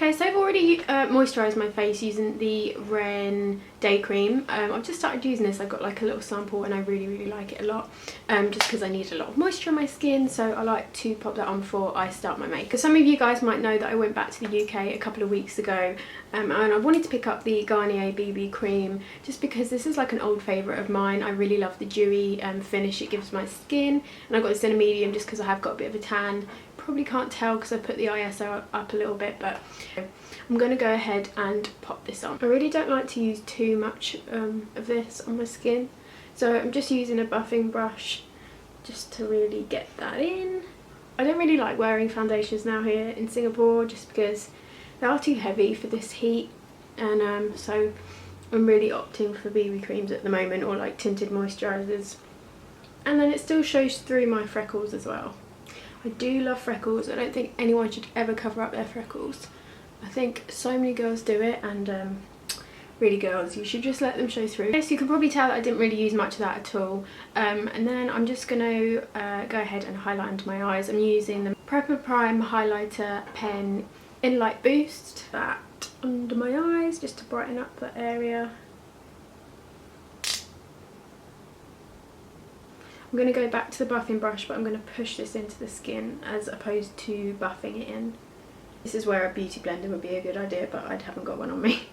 Okay, so I've already moisturised my face using the Ren Day Cream. I've just started using this. I've got like a little sample and I really like it a lot, just because I need a lot of moisture on my skin, so I like to pop that on before I start my makeup. Some of you guys might know that I went back to the UK a couple of weeks ago, and I wanted to pick up the Garnier BB Cream just because this is like an old favourite of mine. I really love the dewy finish it gives my skin, and I got this in a medium just because I have got a bit of a tan. Probably can't tell because I put the ISO up a little bit, but I'm going to go ahead and pop this on. I really don't like to use too much of this on my skin, so I'm just using a buffing brush just to really get that in. I don't really like wearing foundations now here in Singapore just because they are too heavy for this heat, and so I'm really opting for BB creams at the moment, or like tinted moisturisers, and then it still shows through my freckles as well. I do love freckles. I don't think anyone should ever cover up their freckles. I think so many girls do it, and really girls, you should just let them show through. Okay, so you can probably tell that I didn't really use much of that at all. And then I'm just going to go ahead and highlight under my eyes. I'm using the Prepper Prime highlighter pen in Light Boost. That under my eyes just to brighten up that area. I'm going to go back to the buffing brush, but I'm going to push this into the skin as opposed to buffing it in. This is where a beauty blender would be a good idea, but I haven't got one on me.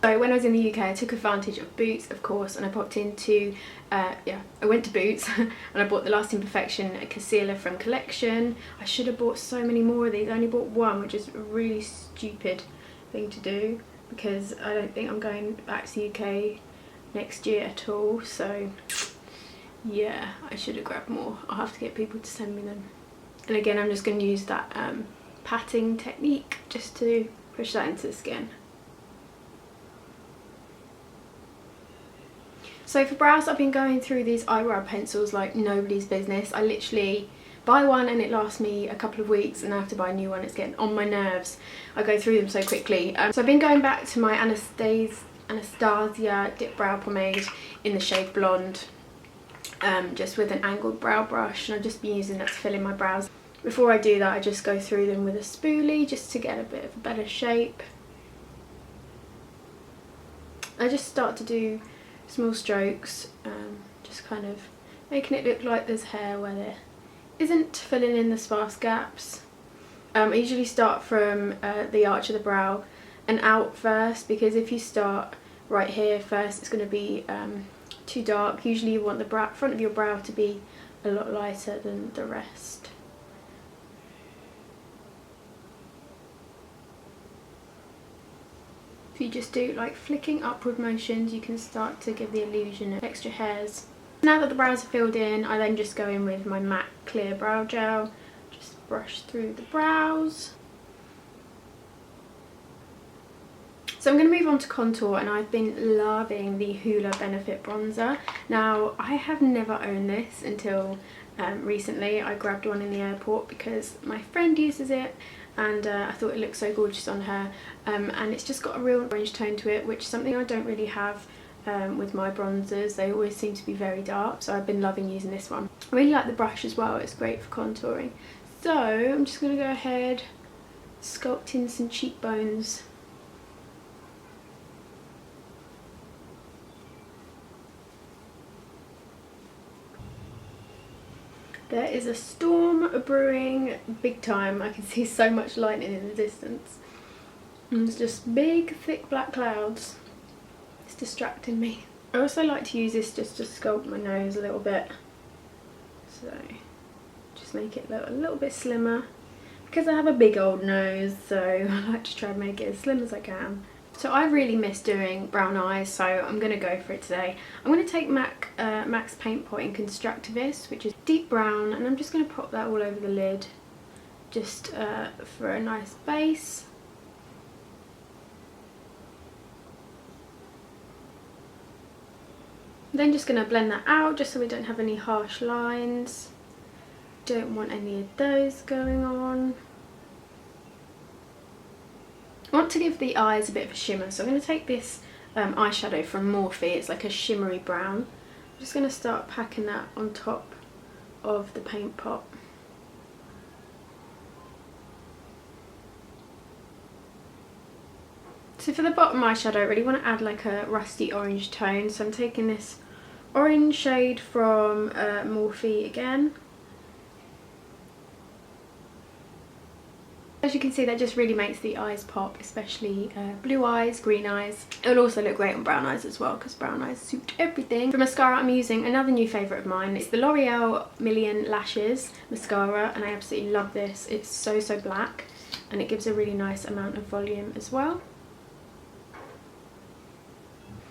So when I was in the UK, I took advantage of Boots, of course, and I popped into, I went to Boots and I bought the Lasting Perfection concealer from Collection. I should have bought so many more of these. I only bought one, which is a really stupid thing to do because I don't think I'm going back to the UK next year at all, so yeah, I should have grabbed more. I'll have to get people to send me them. And again, I'm just going to use that patting technique just to push that into the skin. So for brows, I've been going through these eyebrow pencils like nobody's business. I literally buy one and it lasts me a couple of weeks, and I have to buy a new one. It's getting on my nerves. I go through them so quickly. So I've been going back to my Anastasia Dip Brow Pomade in the shade Blonde, just with an angled brow brush, and I've just been using that to fill in my brows. Before I do that, I just go through them with a spoolie just to get a bit of a better shape. I just start to do small strokes, just kind of making it look like there's hair where there isn't, filling in the sparse gaps. I usually start from the arch of the brow and out first, because if you start right here first it's going to be too dark. Usually you want the front of your brow to be a lot lighter than the rest. If you just do like flicking upward motions, you can start to give the illusion of extra hairs. Now that the brows are filled in, I then just go in with my MAC clear brow gel, just brush through the brows. So I'm going to move on to contour, and I've been loving the Hoola Benefit Bronzer. Now, I have never owned this until recently. I grabbed one in the airport because my friend uses it, and I thought it looked so gorgeous on her. And it's just got a real orange tone to it, which is something I don't really have with my bronzers. They always seem to be very dark, so I've been loving using this one. I really like the brush as well. It's great for contouring. So I'm just going to go ahead, sculpt in some cheekbones. There is a storm brewing big time. I can see so much lightning in the distance. And it's just big, thick black clouds. It's distracting me. I also like to use this just to sculpt my nose a little bit. So, just make it look a little bit slimmer. Because I have a big old nose, so I like to try and make it as slim as I can. So I really miss doing brown eyes, so I'm going to go for it today. I'm going to take MAC's Paint Pot in Constructivist, which is deep brown, and I'm just going to pop that all over the lid, just for a nice base. Then just going to blend that out, just so we don't have any harsh lines. Don't want any of those going on. I want to give the eyes a bit of a shimmer, so I'm going to take this eyeshadow from Morphe. It's like a shimmery brown. I'm just going to start packing that on top of the paint pot. So for the bottom eyeshadow, I really want to add like a rusty orange tone. So I'm taking this orange shade from Morphe again. As you can see, that just really makes the eyes pop, especially blue eyes, green eyes. It'll also look great on brown eyes as well, because brown eyes suit everything. For mascara, I'm using another new favourite of mine. It's the L'Oreal Million Lashes mascara, and I absolutely love this. It's so black, and it gives a really nice amount of volume as well.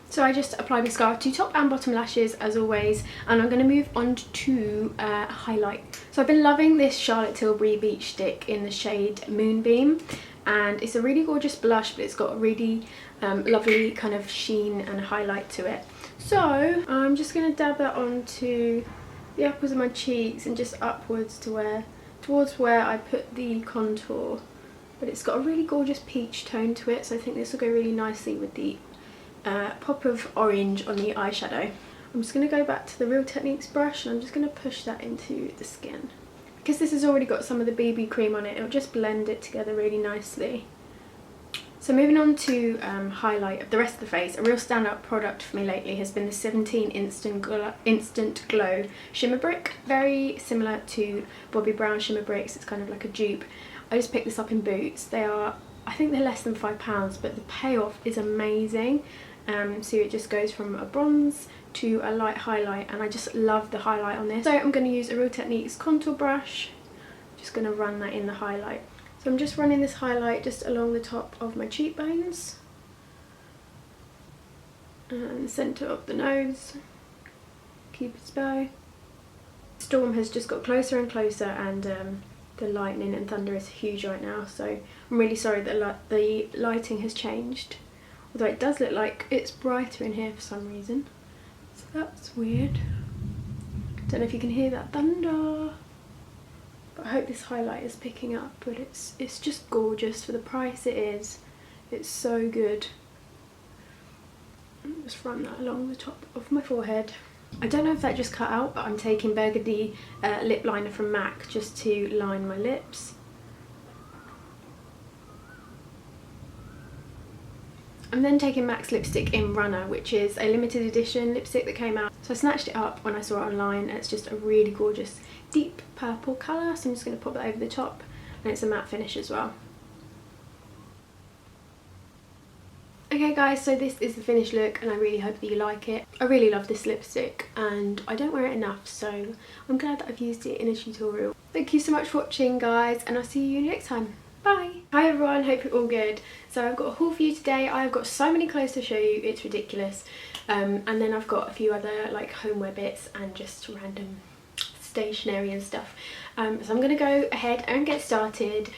So I just apply mascara to top and bottom lashes as always, and I'm going to move on to highlight. So I've been loving this Charlotte Tilbury Beach Stick in the shade Moonbeam, and it's a really gorgeous blush, but it's got a really lovely kind of sheen and highlight to it. So I'm just going to dab that onto the uppers of my cheeks and just upwards to towards where I put the contour. But it's got a really gorgeous peach tone to it, so I think this will go really nicely with the pop of orange on the eyeshadow. I'm just going to go back to the Real Techniques brush, and I'm just going to push that into the skin. Because this has already got some of the BB cream on it, it'll just blend it together really nicely. So moving on to highlight of the rest of the face, a real standout product for me lately has been the 17 Instant Glow Shimmer Brick. Very similar to Bobbi Brown Shimmer Bricks, it's kind of like a dupe. I just picked this up in Boots. They are, I think they're less than £5, but the payoff is amazing. So it just goes from a bronze to a light highlight, and I just love the highlight on this. So I'm going to use a Real Techniques contour brush. Just going to run that in the highlight. So I'm just running this highlight just along the top of my cheekbones and the centre of the nose, Cupid's bow. Storm has just got closer and closer, and the lightning and thunder is huge right now, so I'm really sorry that the lighting has changed. Although it does look like it's brighter in here for some reason. So that's weird. Don't know if you can hear that thunder. But I hope this highlight is picking up, but it's just gorgeous for the price it is. It's so good. Just run that along the top of my forehead. I don't know if that just cut out, but I'm taking Burgundy lip liner from MAC just to line my lips. I'm then taking MAC's lipstick in Runner, which is a limited edition lipstick that came out. So I snatched it up when I saw it online, and it's just a really gorgeous deep purple colour. So I'm just going to pop that over the top, and it's a matte finish as well. Okay guys, so this is the finished look, and I really hope that you like it. I really love this lipstick, and I don't wear it enough, so I'm glad that I've used it in a tutorial. Thank you so much for watching guys, and I'll see you next time. Bye! Hi everyone, hope you're all good. So I've got a haul for you today. I've got so many clothes to show you, it's ridiculous. And then I've got a few other like homeware bits and just random stationery and stuff. So I'm going to go ahead and get started.